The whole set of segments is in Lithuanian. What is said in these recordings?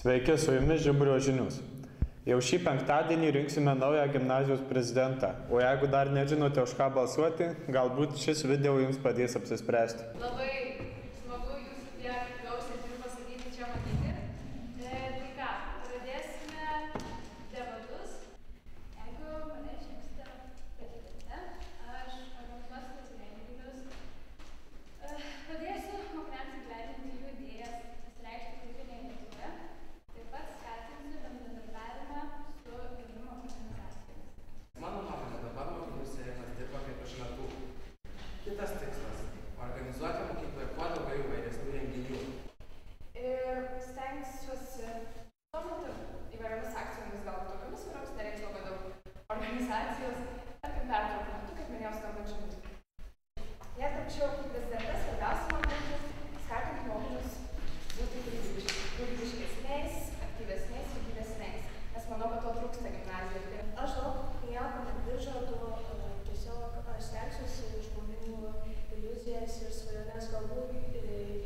Sveiki, su jumis Žiburio žinios. Jau šį penktadienį rinksime naują gimnazijos prezidentą, o jeigu dar nežinote, už ką balsuoti, galbūt šis video jums padės apsispręsti. Labai smagu jūsų tiek klausyti ir pasakyti čia matyti. Tai ką, pradėsime debatus. Jeigu mane išrinksite prezidente, aš organizuosiu renginius. Padėsiu mokiniams įgyvendinti jų idėjas, pasireikšti kultūrinėje veikloje. Taip pat skatinsiu bendradarbiavimą su jaunimo organizacijomis. Mano nuomonė, dabar mokinių sėjimas dirba kaip iš natų. Kitas tikslas – organizuoti mokykloje kuo daugiau įvairesnių renginių. Ir stengsiuosi tuo metu įvairiomis akcijomis, galbūt tokiamis, kurioms nereiks labai daug organizacijos, tarkim pertraukų metu, kaip minėjau, skambančių muziką. Jei tapčiau prezidente, svarbiausia man būtų skatinti mokinius būti kūrybiškesniais, aktyvesniais ir gyvesniais, nes manau, kad to trūksta gimnazijoje. Aš daug nieko neprižadu, tiesiog aš stengsiuosi žmonių iliuzijas ir svajones galbūt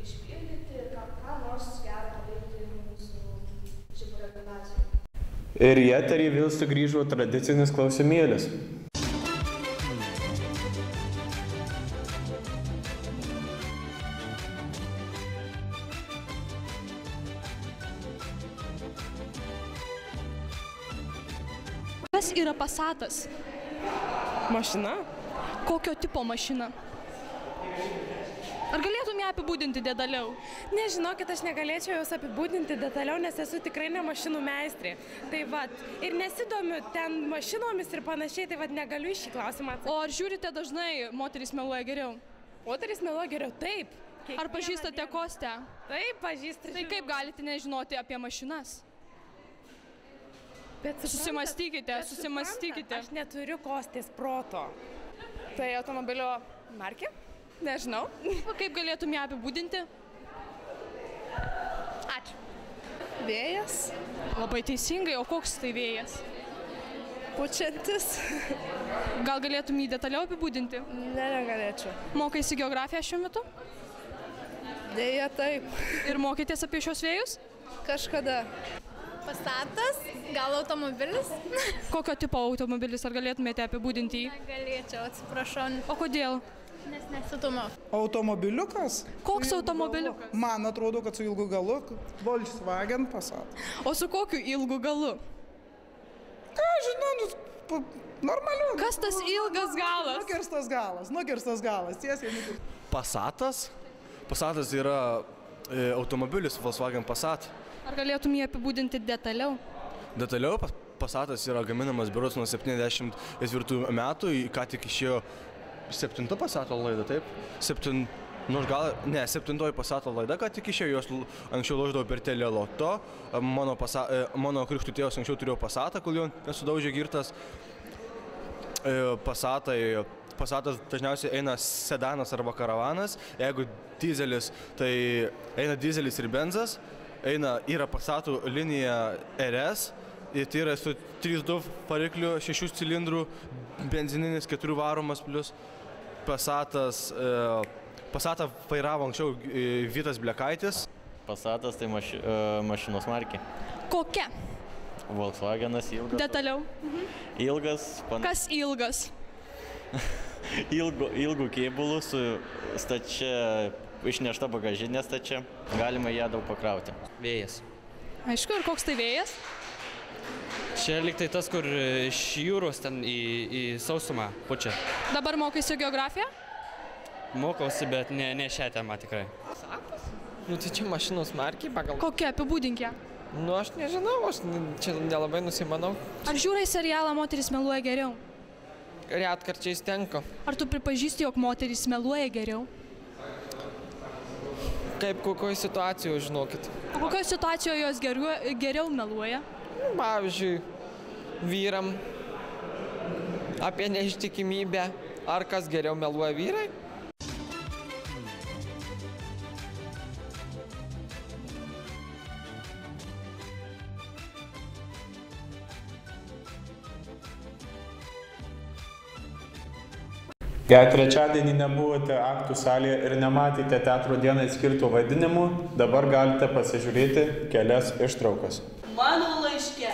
išpildyti ir ką nors gero padaryti mūsų Žiburio gimnazijoje. Ir į eterį vėl sugrįžo tradicinis klausimėlis. Kas yra Passatas? Mašina? Kokio tipo mašina? Ar galėtum ją apibūdinti detaliau? Nežinokit, aš negalėčiau jos apibūdinti detaliau, nes esu tikrai ne mašinų meistrė. Tai vat, ir nesidomiu ten mašinomis ir panašiai, tai vat negaliu į šį klausimą atsakyti. O ar žiūrite dažnai moterys meluoja geriau? Moteris meluoja geriau, taip. Ar pažįstate Kostę? Taip, pažįstu. Tai kaip galite nežinoti apie mašinas? Bet susimastykite. Aš neturiu Kostės proto. Tai automobilio markė? Nežinau. O kaip galėtum ją apibūdinti? Ačiū. Vėjas. Labai teisingai, o koks tai vėjas? Pučiantis. Gal galėtum jį detaliau apibūdinti? Ne, negalėčiau. Mokaisi geografiją šiuo metu? Deja, taip. Ir mokytės apie šios vėjus? Kažkada. Passatas, gal automobilis? Kokio tipo automobilis, ar galėtumėte apibūdinti jį? Negalėčiau, atsiprašau. O kodėl? Nes nesitumiau. Automobiliukas? Koks automobiliukas? Man atrodo, kad su ilgu galu Volkswagen Passat. O su kokiu ilgu galu? Ką žinau, normaliu. Kas tas ilgas galas? Nukirstas galas, tiesiai nukirstas. Passatas? Passatas yra automobilis Volkswagen Passat. Ar galėtum jį apibūdinti detaliau? Detaliau, Passatas yra gaminamas berods nuo 74 metų, ką tik išėjo 7 Passato laida, taip? 7 Passato laida, ką tik išėjo, jos anksčiau loždavo per Teleloto. Mano krikštų tėvas anksčiau turėjo Passatą, kol jo nesudaužė girtas. Passatas dažniausiai eina sedanas arba karavanas. Jeigu dizelis, tai eina dizelis ir benzas. Yra Passatų linija RS, tai yra su 3.2 varikliu, 6 cilindrų, benzininis, 4 varomas plus. Passatą vairavo anksčiau Vytas Blekaitis. Passatas tai mašinos markė. Kokia? Volkswagenas ilgas. Detaliau. Ilgas. Kas ilgas? Ilgų kėbulų su stačia, išnešta bagažinė stačia. Galima ją daug pakrauti. Vėjas. Aišku, ir koks tai vėjas? Čia lyg tai tas, kur iš jūros ten į sausumą pučia. Dabar mokaisi geografiją? Mokausi, bet ne šią temą tikrai. Passatas? Nu tai čia mašinos markė pagal... Kokia? Apibūdink ją. Nu aš nežinau, aš čia nelabai nusimanau. Ar žiūrai serialą Moterys meluoja geriau? Retkarčiais tenka. Ar tu pripažįsti, jog moterys meluoja geriau? Kaip kokioje situacijoje, žinokit. O kokioje situacijoje jos geriau meluoja? Pavyzdžiui, vyram apie neištikimybę. Ar kas geriau meluoja, vyrai? Jei trečiadienį nebuvote aktų salėje ir nematėte teatro dienai skirtų vaidinimų, dabar galite pasižiūrėti kelias ištraukas. Mano laiške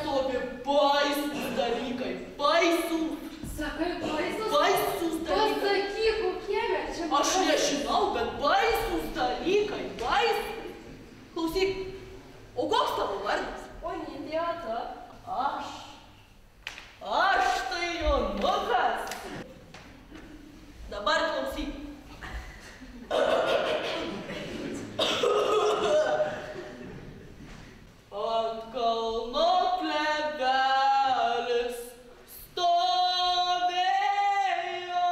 stovi baisūs dalykai. Baisūs. Sakai, baisūs? Baisūs dalykai. Pasakyk, kokie čia. Aš nežinau, bet baisūs dalykai. Baisūs. Klausyk, o koks tavo vardas? O, idiota. Aš tai Jonukas. Dabar klausyk. Ant kalno klevelis stovėjo,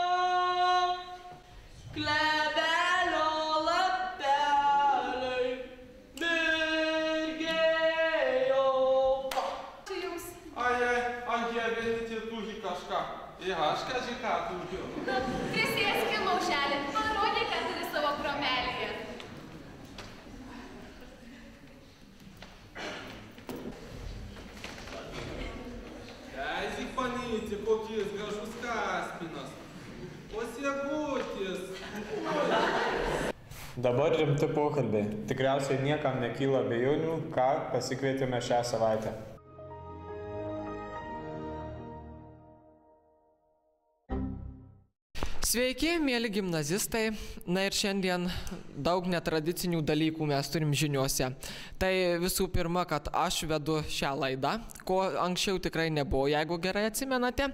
klevelio lapeliai mirgėjo. Čia jums. Jie vieni tie turi kažką. Ir aš kažką turiu. Prisėski, maušelė, parodė, kad turi savo kromelėje. Ezik, panyti, kokis gražus kaspinas. O siegutis. Dabar rimti pokalbiai. Tikriausiai niekam nekyla abejonių, ką pasikvietėme šią savaitę. Sveiki, mėly gimnazistai. Na ir šiandien daug netradicinių dalykų mes turim žiniuose. Tai visų pirma, kad aš vedu šią laidą, ko anksčiau tikrai nebuvo, jeigu gerai atsimenate.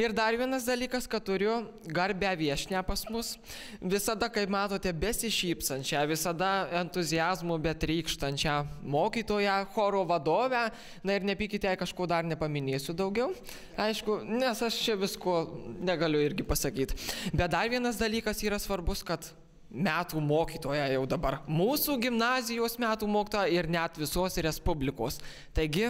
Ir dar vienas dalykas, kad turiu garbę viešnią pas mus. Visada, kaip matote, besišypsančią, visada entuziazmų betrykštančią mokytoją, choro vadovę. Na ir nepykite, jei kažko dar nepaminėsiu daugiau. Aišku, nes aš čia visko negaliu irgi pasakyti. Bet dar vienas dalykas yra svarbus, kad metų mokytoja jau dabar. Mūsų gimnazijos metų mokytoja ir net visos Respublikos. Taigi...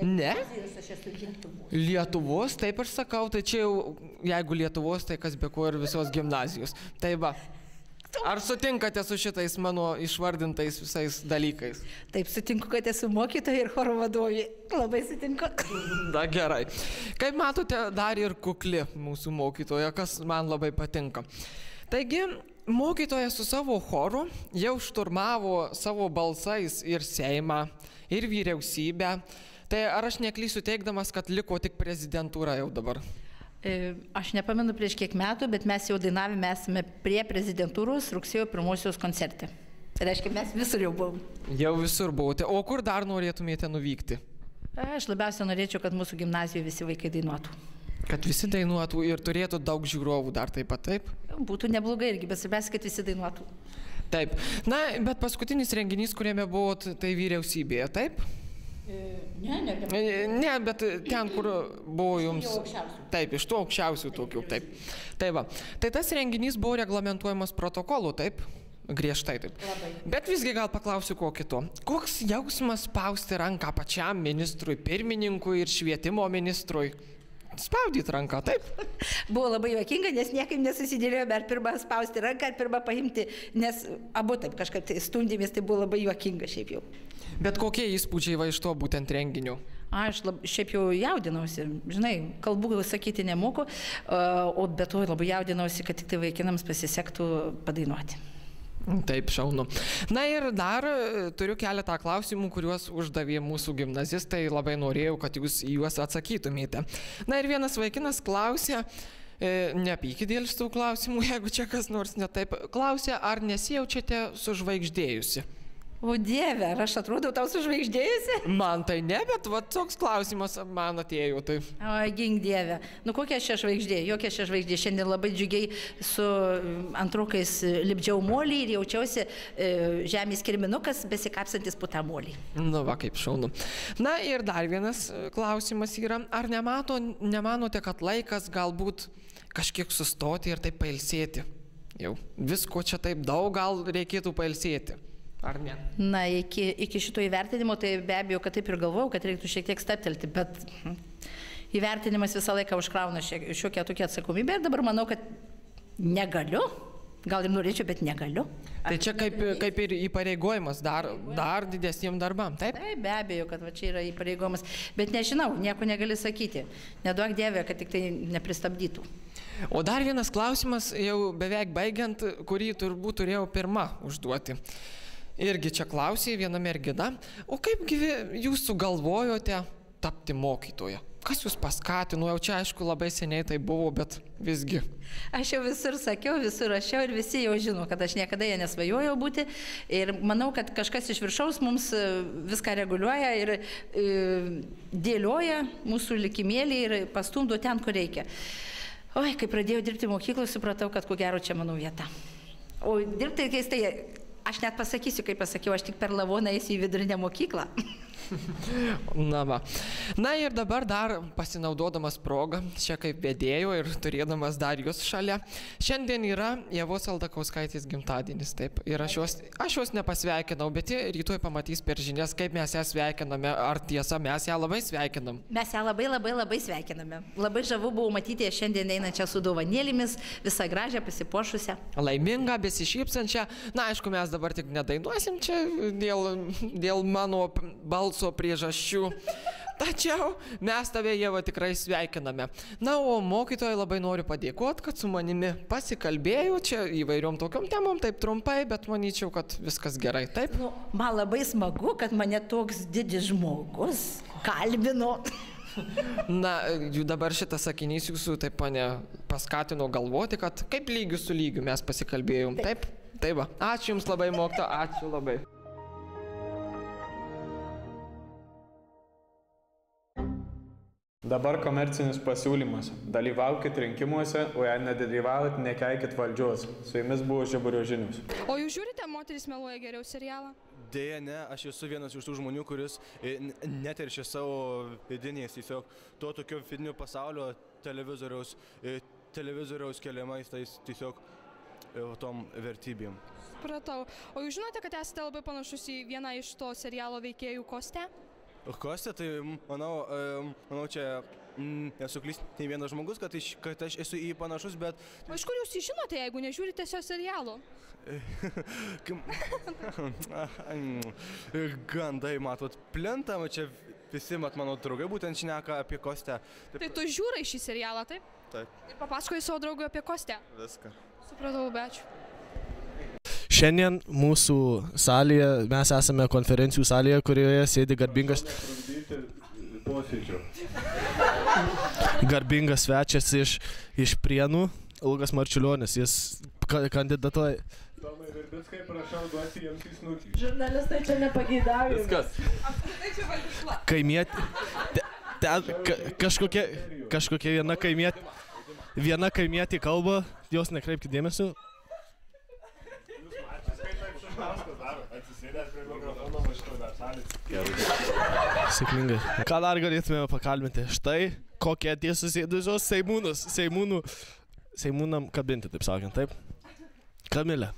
Ne? Aš esu Lietuvos. Lietuvos, taip aš sakau, tai čia jau, jeigu Lietuvos, tai kas be ko ir visos gimnazijos. Tai va. Ar sutinkate su šitais mano išvardintais visais dalykais? Taip, sutinku, kad esu mokytoja ir choro vadovė. Labai sutinku. Da, gerai. Kaip matote, dar ir kukli mūsų mokytoja, kas man labai patinka. Taigi, mokytoja su savo choru jau šturmavo savo balsais ir Seimą, ir vyriausybę. Tai ar aš neklysiu teikdamas, kad liko tik prezidentūra jau dabar? Aš nepamenu prieš kiek metų, bet mes jau dainavime esame prie prezidentūros rugsėjo 1 koncerte. Tai reiškia, mes visur jau buvom. Jau visur buvote. O kur dar norėtumėte nuvykti? Aš labiausiai norėčiau, kad mūsų gimnazijoje visi vaikai dainuotų. Kad visi dainuotų ir turėtų daug žiūrovų dar taip pat, taip? Būtų neblogai irgi, bet svarbiausia, kad visi dainuotų. Taip. Na, bet paskutinis renginys, kuriame buvo, tai vyriausybėje, taip? Ne, bet ten, kur buvo jums... Taip, iš tų aukščiausių tokių, taip. Tai va. Tai tas renginys buvo reglamentuojamas protokolu, taip? Griežtai taip. Labai. Bet visgi gal paklausiu ko kito. Koks jausmas spausti ranką pačiam ministrui, pirmininkui ir švietimo ministrui? Spaudyti ranką, taip? Buvo labai juokinga, nes niekaip nesusidėlėjome, ar pirmą spausti ranką, ar pirmą paimti, nes abu taip kažkaip tai stundėmės, tai buvo labai juokinga šiaip jau. Bet kokie įspūdžiai va iš to būtent renginių? Aš šiaip jau jaudinausi, žinai, kalbų sakyti nemoku, o be to labai jaudinausi, kad tik tai vaikinams pasisektų padainuoti. Taip, šaunu. Na ir dar turiu keletą klausimų, kuriuos uždavė mūsų gimnazistai. Labai norėjau, kad jūs į juos atsakytumėte. Na ir vienas vaikinas klausė, nepykit dėl šitų klausimų, jeigu čia kas nors netaip, klausė, ar nesijaučiate sužvaigždėjusi? O Dieve, ar aš atrodau tau sužvaigždėjusi? Man tai ne, bet va toks klausimas man atėjo. Tai... O, gink Dieve. Nu kokia čia žvaigždė? Jokia čia žvaigždė. Šiandien labai džiugiai su antrukais lipdžiau molį ir jaučiausi žemės kirminukas besikapsantis po tą molį. Nu va, kaip šaunu. Na ir dar vienas klausimas yra, ar nemanote, kad laikas galbūt kažkiek sustoti ir taip pailsėti? Jau visko čia taip daug, gal reikėtų pailsėti. Ar ne? Na, iki šito įvertinimo, tai be abejo, kad taip ir galvojau, kad reiktų šiek tiek stabtelti, bet įvertinimas visą laiką užkrauna šiokią tokią atsakomybę ir dabar manau, kad negaliu Gal ir norėčiau, bet negaliu. Tai čia kaip ir įpareigojimas dar didesniem darbam, taip? Taip, be abejo, kad va čia yra įpareigojimas. Bet nežinau, nieko negali sakyti. Neduok Dieve, kad tik tai nepristabdytų. O dar vienas klausimas, jau beveik baigiant, kurį turbūt turėjau pirmą užduoti. Irgi čia klausė viena mergina, o kaipgi jūs sugalvojote tapti mokytoja? Kas jūs paskatino? Jau čia aišku labai seniai tai buvo, bet visgi. Aš jau visur sakiau, visur rašiau ir visi jau žino, kad aš niekada jie nesvajojau būti. Ir manau, kad kažkas iš viršaus mums viską reguliuoja ir dėlioja mūsų likimėlį ir pastumdo ten, kur reikia. Oi, kai pradėjau dirbti mokykloje, supratau, kad ko gero čia mano vieta. O dirbti keistai, aš net pasakysiu, kaip pasakiau, aš tik per lavoną eisiu į vidurinę mokyklą. Na va. Na ir dabar dar pasinaudodamas progą, čia kaip vedėjo ir turėdamas dar jūs šalia, šiandien yra Ievos Aldakauskaitės gimtadienis, taip. Ir aš jos nepasveikinau, bet rytoj pamatys per žinias, kaip mes ją sveikiname, ar tiesa, mes ją labai sveikinam. Mes ją labai sveikiname. Labai žavu buvo matyti šiandien einančią su dovanėlėmis, visą gražią, pasipuošusią. Laimingą, besišypsančią. Na, aišku, mes dabar tik nedainuosim čia dėl mano balso priežasčių. Tačiau mes tave, Ieva, tikrai sveikiname. Na, o mokytojai labai noriu padėkoti, kad su manimi pasikalbėjau čia įvairiom tokiom temom, taip trumpai, bet manyčiau, kad viskas gerai, taip? Nu, man labai smagu, kad mane toks didis žmogus kalbino. Na, dabar šitas sakinys jūsų taip mane paskatino galvoti, kad kaip lygių su lygiu mes pasikalbėjom, taip? Taip va. Ačiū Jums labai, mokytoja, ačiū labai. Dabar komercinis pasiūlymas. Dalyvaukit rinkimuose, o jei nedalyvaujat, nekeikit valdžios. Su jumis buvo Žiburio žinios. O jūs žiūrite Moterys meluoja geriau serialą? Deja, ne, aš esu vienas iš tų žmonių, kuris neteršia savo vidinės, tiesiog to tokio vidinio pasaulio televizoriaus keliamais, tais tiesiog tom vertybėm. Supratau. O jūs žinote, kad esate labai panašus į vieną iš to serialo veikėjų Kostę? Kostė, tai manau čia nesuklyst nei vienas žmogus, kad aš esu į panašus, bet... O iš kur jūs žinote, jeigu nežiūrite šio serialo? Gandai, matot, plintama čia visi, mano draugai būtent šneka apie Kostę. Tai tu žiūrai šį serialą, taip? Taip. Ir papasakoji savo draugui apie Kostę? Viską. Supratau, ačiū. Šiandien mūsų salėje, mes esame konferencijų salėje, kurioje sėdi garbingas svečias iš Prienų, Ilgas Marčiulionis. Jis kandidatuoja. Tomai Virbickai, prašau duoti jiems į snukį. Žurnalistai čia nepageidauja. Viskas. Apskritai čia valgykla. Kažkokia viena kaimietė kalba, jos nekreipkite dėmesio. Sėkmingai. Ką dar galėtume pakalbinti? Štai kokie tie susėdusios Seimūnam kabinti, taip sakant, taip? Kamilė.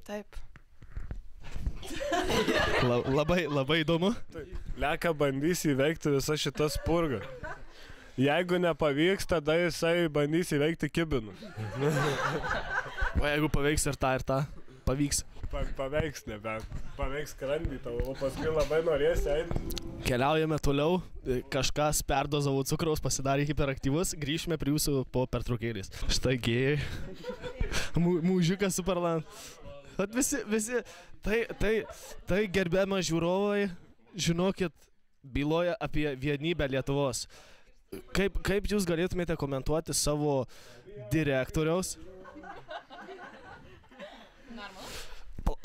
Taip. Labai įdomu. Leka bandys įveikti visą šitą spurgą. Jeigu nepavyks, tada jisai bandys įveikti Kibinus. O jeigu paveiks ir tą, pavyks? Paveiks nebent. Paveiks skrandį tavo, o paskui labai norėsi eiti. Keliaujame toliau. Kažkas perdozavo cukraus, pasidarė hiperaktyvus. Grįžime prie jūsų po pertraukėlės. Štai gėjai. Mūžikas Superland. Visi, tai gerbiama žiūrovai, žinokit, byloja apie vienybę Lietuvos. Kaip jūs galėtumėte komentuoti savo direktoriaus?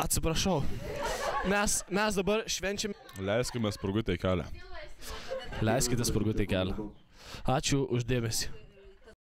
Atsiprašau. Mes dabar švenčiam. Leiskime spurgutę kelią. Leiskite spurgutę kelią. Ačiū už dėmesį.